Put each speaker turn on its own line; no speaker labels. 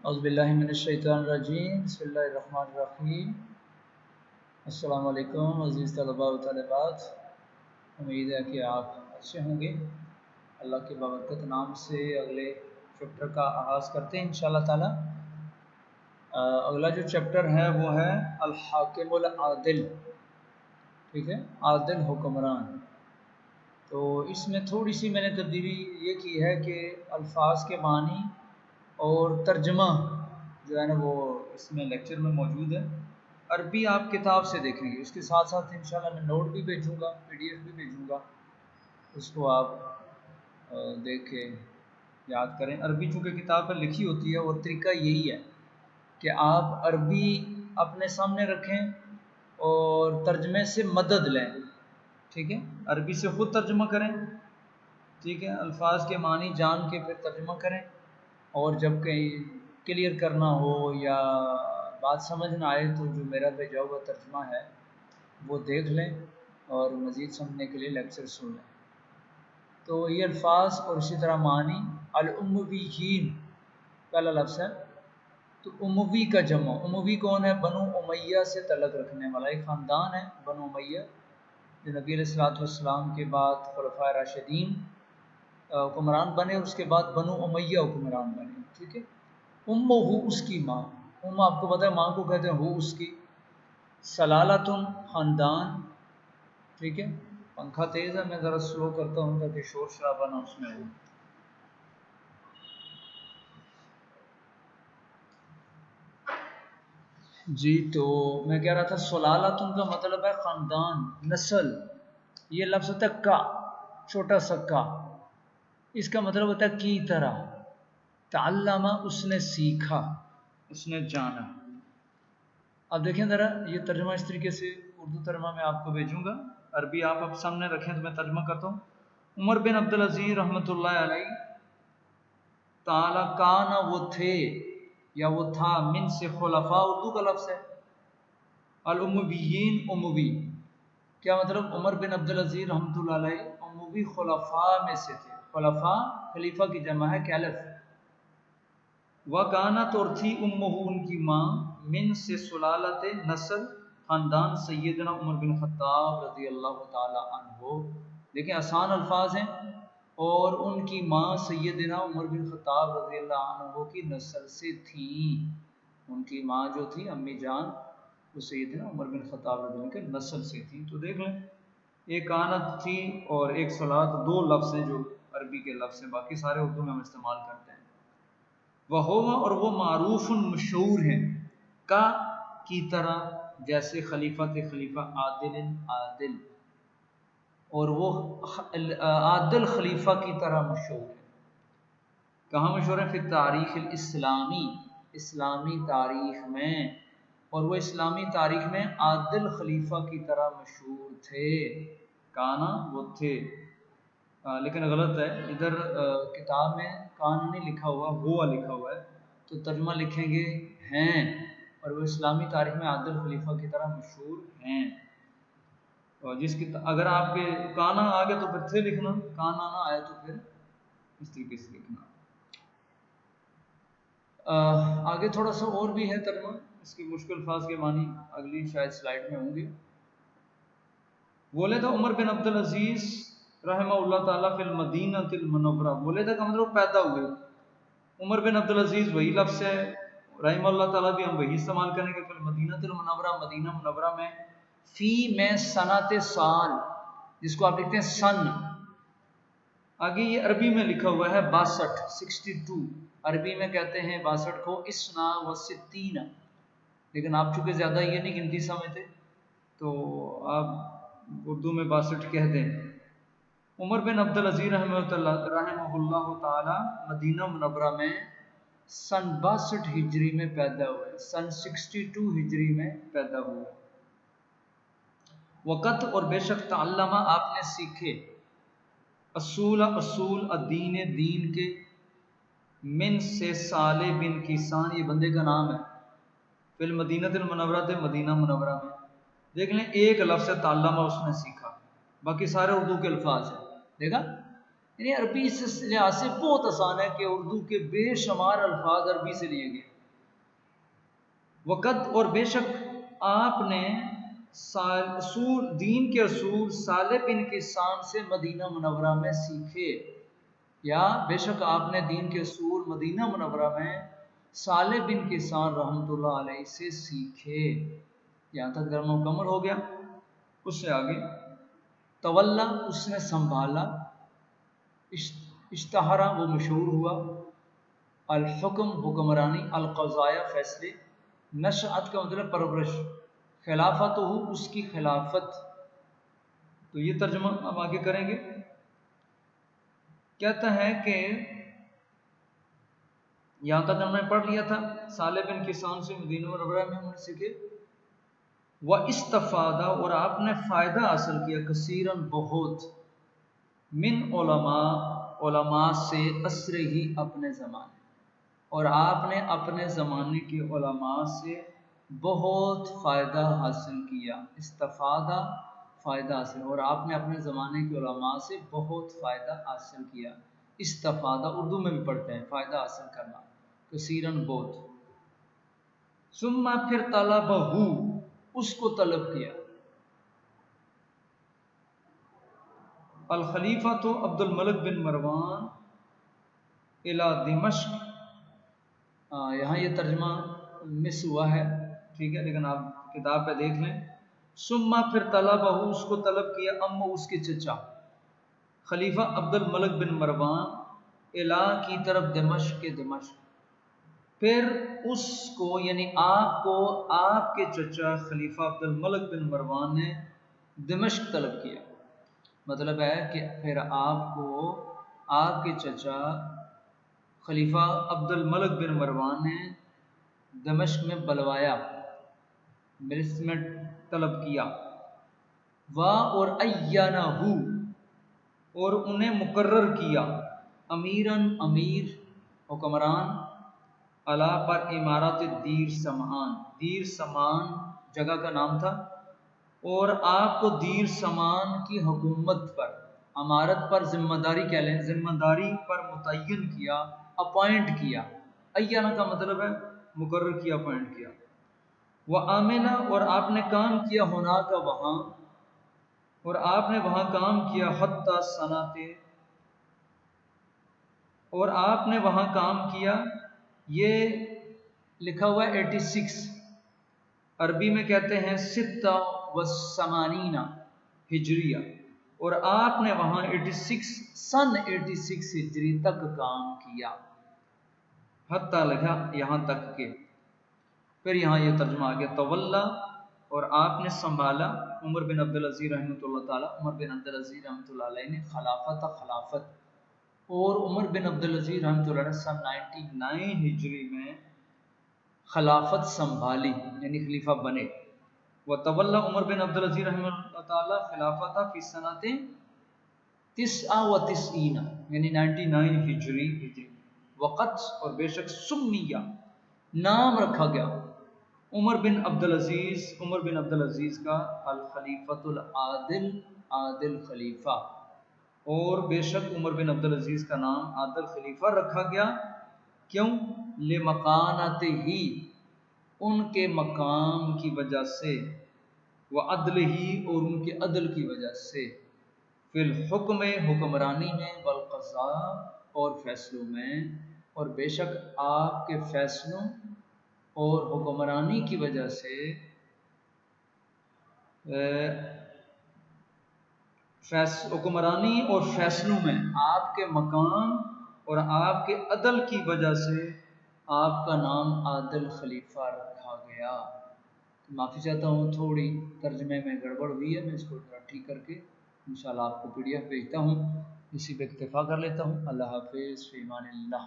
اعوذ باللہ من الشیطان الرجیم بسم اللہ الرحمن الرحیم۔ السلام علیکم عزیز طلباء و طالبات، امید ہے کہ آپ اچھے ہوں گے۔ اللہ کے بابرکت نام سے اگلے چیپٹر کا آغاز کرتے ہیں انشاءاللہ تعالی۔ اگلا جو چیپٹر ہے وہ ہے الحاکم العادل، ٹھیک ہے، عادل حکمران۔ تو اس میں تھوڑی سی میں نے تبدیلی یہ کی ہے کہ الفاظ کے معنی اور ترجمہ جو ہے نا وہ اس میں لیکچر میں موجود ہے۔ عربی آپ کتاب سے دیکھیں گے، اس کے ساتھ ساتھ انشاءاللہ میں نوٹ بھی بھیجوں گا، PDF بھی بھیجوں گا، اس کو آپ دیکھ کے یاد کریں۔ عربی چونکہ کتاب پر لکھی ہوتی ہے اور طریقہ یہی ہے کہ آپ عربی اپنے سامنے رکھیں اور ترجمے سے مدد لیں، ٹھیک ہے، عربی سے خود ترجمہ کریں، ٹھیک ہے، الفاظ کے معنی جان کے پھر ترجمہ کریں، اور جب کہیں کلیئر کرنا ہو یا بات سمجھ نہ آئے تو جو میرا بھیجا ہوا ترجمہ ہے وہ دیکھ لیں اور مزید سمجھنے کے لیے لیکچر سن لیں۔ تو یہ الفاظ اور اسی طرح معنی، الامویین پہلا لفظ ہے، تو اموی کا جمع، اموی کون ہے؟ بنو امیہ سے تعلق رکھنے والا ایک خاندان ہے بنو امیہ، جو نبی علیہ الصلوۃ والسلام کے بعد خلفائے راشدین حکمران بنے، اس کے بعد بنو امیہ حکمران بنے، ٹھیک ہے۔ امہ اس کی ماں، آپ کو پتہ ہے ماں کو کہتے ہیں ہو اس کی، سلالتن خاندان، ٹھیک ہے۔ پنکھا تیز ہے، میں ذرا سلو کرتا ہوں تاکہ شور شرابہ نہ اس میں ہو۔ جی تو میں کہہ رہا تھا سلالتن کا مطلب ہے خاندان، نسل۔ یہ لفظ ہوتا ہے کا، چھوٹا سا کا، اس کا مطلب ہوتا ہے کی طرح۔ تعلم اس نے سیکھا، اس نے جانا۔ اب دیکھیں ذرا یہ ترجمہ اس طریقے سے، اردو ترجمہ میں آپ کو بھیجوں گا، عربی آپ اب سامنے رکھیں تو میں ترجمہ کرتا ہوں۔ عمر بن عبدالعزیز رحمۃ اللہ علیہ تعالی کانا وہ تھے یا وہ تھا، من سے خلفاء اردو کا لفظ ہے، الامویین اموی، کیا مطلب؟ عمر بن عبدالعزیز رحمۃ اللہ علیہ اموی خلفاء میں سے تھے۔ خلفاء خلیفہ کی جمع ہے کیلف۔ وکانت اور تھی امہ ان کی ماں، من سے سلالت نسل خاندان، سیدنا عمر بن خطاب رضی اللہ تعالی عنہ، لیکن آسان الفاظ ہیں، اور ان کی ماں سیدنا عمر بن خطاب رضی اللہ عنہ کی نسل سے تھیں۔ ان کی ماں جو تھی امی جان وہ سیدنا عمر بن خطاب رضی اللہ عنہ کے نسل سے تھی۔ تو دیکھ لیں ایک کانت تھی اور ایک صلات، دو لفظ ہیں جو عربی کے لفظ ہیں، باقی سارے اردو میں ہم استعمال کرتے ہیں۔ وہ اور وہ معروف مشہور ہیں، کا کی طرح، جیسے خلیفہ تھے خلیفہ عادل، عادل، اور وہ عادل خلیفہ کی طرح مشہور ہے۔ کہاں مشہور ہے؟ فی تاریخ الاسلامی، اسلامی تاریخ میں، اور وہ اسلامی تاریخ میں عادل خلیفہ کی طرح مشہور تھے۔ کانا وہ تھے، لیکن غلط ہے، ادھر کتاب میں کان نہیں لکھا ہوا، ہوا لکھا ہوا ہے، تو ترجمہ لکھیں گے ہیں، اور وہ اسلامی تاریخ میں عادل خلیفہ کی طرح مشہور ہیں۔ اور جس کی اگر آپ کے کانا آ گیا تو پھر تھے لکھنا، کانا نہ آیا تو پھر اس طریقے سے لکھنا۔ آگے تھوڑا سا اور بھی ہے ترجمہ، اس کے مشکل الفاظ کے معنی اگلی شاید سلائیڈ میں ہوں گے۔ ولد عمر بن عبدالعزیز رحمہ اللہ تعالیٰ فی المدینہ المنورہ، ولد کا مطلب پیدا ہوئے۔ عمر بن عبدالعزیز وہی لفظ ہے، رحمہ اللہ تعالیٰ بھی ہم وہی استعمال کریں گے، فی المدینہ المنورہ، مدینہ منورہ میں، فی میں صنعت سال، جس کو آپ لکھتے ہیں سن، آگے یہ عربی میں لکھا ہوا ہے 62، 62، عربی میں کہتے ہیں 62 کو اسنا و ستین، لیکن آپ چونکہ زیادہ یہ نہیں گنتی سمجھتے تو آپ اردو میں 62 کہہ دیں۔ عمر بن عبدالعزیز رحمہ اللہ تعالی مدینہ منورہ میں سن 62 ہجری میں پیدا ہوئے، سن 62 ہجری میں پیدا ہوئے۔ وقت اور بے شک تعلمہ آپ نے سیکھے، اصول الدین دین کے، من سے صالح بن کیسان، یہ بندے کا نام ہے، فی المدینہ المنورہ تھے مدینہ منورہ میں۔ دیکھ لیں ایک لفظ تعلمہ اس نے سیکھا، باقی سارے اردو کے الفاظ ہیں، دیکھا یعنی عربی اس لحاظ سے بہت آسان ہے کہ اردو کے بے شمار الفاظ عربی سے لیے گئے. وقت اور بے شک آپ نے اصول دین کے اصول صالح بن کیسان سے مدینہ منورہ میں سیکھے، یا بے شک آپ نے دین کے اصول مدینہ منورہ میں صالح بن کیسان رحمۃ اللہ علیہ سے سیکھے. یہاں تک گرما مکمل ہو گیا. اس سے آگے تولا اس نے سنبھالا، اشتہارا وہ مشہور ہوا، الحکم حکمرانی، القضایا فیصلے، نشأت کا مطلب پرورش، خلافت ہو اس کی خلافت. تو یہ ترجمہ اب آگے کریں گے. کہتا ہے کہ یہاں تک ہم نے پڑھ لیا تھا صالح بن کیسان سے مدینہ منورہ میں ہم نے سیکھے. وہ استفادہ اور آپ نے فائدہ حاصل کیا، کثیرن بہت، من علماء سے عصر ہی اپنے زمانے، اور آپ نے اپنے زمانے کے علماء سے بہت فائدہ حاصل کیا. استفادہ فائدہ حاصل، اور آپ نے اپنے زمانے کے علماء سے بہت فائدہ حاصل کیا. استفادہ اردو میں بھی پڑھتے ہیں فائدہ حاصل کرنا، کثیرن بہت. ثم پھر طلبہ اس کو طلب کیا. الخلیفہ تو عبد الملک بن مروان الی دمشق. یہاں یہ ترجمہ مس ہوا ہے، ٹھیک ہے، لیکن آپ کتاب پہ دیکھ لیں. ثم پھر طلبہ اس کو طلب کیا، اس کے چچا خلیفہ عبد الملک بن مروان الی کی طرف دمشق کے دمشق. پھر اس کو یعنی آپ کو آپ کے چچا خلیفہ عبد الملک بن مروان نے دمشق طلب کیا. مطلب ہے کہ پھر آپ کو آپ کے چچا خلیفہ عبد الملک بن مروان نے دمشق میں بلوایا، میں طلب کیا. اور ایانہ اور انہیں مقرر کیا، امیراً امیر، حکمران، علا پر امارات دیر سمان، دیر سمان جگہ کا نام تھا، اور آپ کو دیر سمان کی حکومت پر، امارت پر ذمہ داری کہہ لیں، ذمہ داری پر متعین کیا، اپوائنٹ کیا. ایانہ کا مطلب ہے مقرر کیا، اپوائنٹ کیا. وہ آمینہ اور آپ نے کام کیا ہونا کا وہاں، اور آپ نے وہاں کام کیا حتی صنعت، اور آپ نے وہاں کام کیا، یہ لکھا ہوا ہے 86، عربی میں کہتے ہیں 86 ہجریہ، اور آپ نے وہاں 86 ہجری تک کام کیا. حتی لکھا یہاں تک کہ. پھر یہاں یہ ترجمہ آ گیا تولا اور آپ نے سنبھالا، عمر بن عبدالعزیز رحمۃ اللہ تعالی، عمر بن عبدالعزیز رحمۃ اللہ علیہ نے خلافت، اور عمر بن عبدالعزیز رحمۃ اللہ علیہ سن 99 ہجری میں خلافت سنبھالی، یعنی خلیفہ بنے. وتولا عمر بن عبدالعزیز رحمۃ اللہ تعالی خلافت فی سنۃ 99 یعنی 99 ہجری. وقت اور بے شک سمیہ نام رکھا گیا عمر بن عبدالعزیز کا الخلیفۃ العادل، عادل خلیفہ، اور بے شک عمر بن عبدالعزیز کا نام عادل خلیفہ رکھا گیا. کیوں؟ لمکانت ہی ان کے مقام کی وجہ سے، وعدل ہی اور ان کے عدل کی وجہ سے، فی الحکم حکمرانی میں، والقضاء اور فیصلوں میں، اور بے شک آپ کے فیصلوں اور حکمرانی کی وجہ سے، حکمرانی اور فیصلوں میں آپ کے مقام اور آپ کے عدل کی وجہ سے آپ کا نام عادل خلیفہ رکھا گیا. معافی چاہتا ہوں، تھوڑی ترجمے میں گڑبڑ ہوئی ہے، میں اس کو تھوڑا ٹھیک کر کے انشاءاللہ آپ کو PDF بھیجتا ہوں. اسی پہ اکتفا کر لیتا ہوں. اللہ حافظ، فی امان اللہ.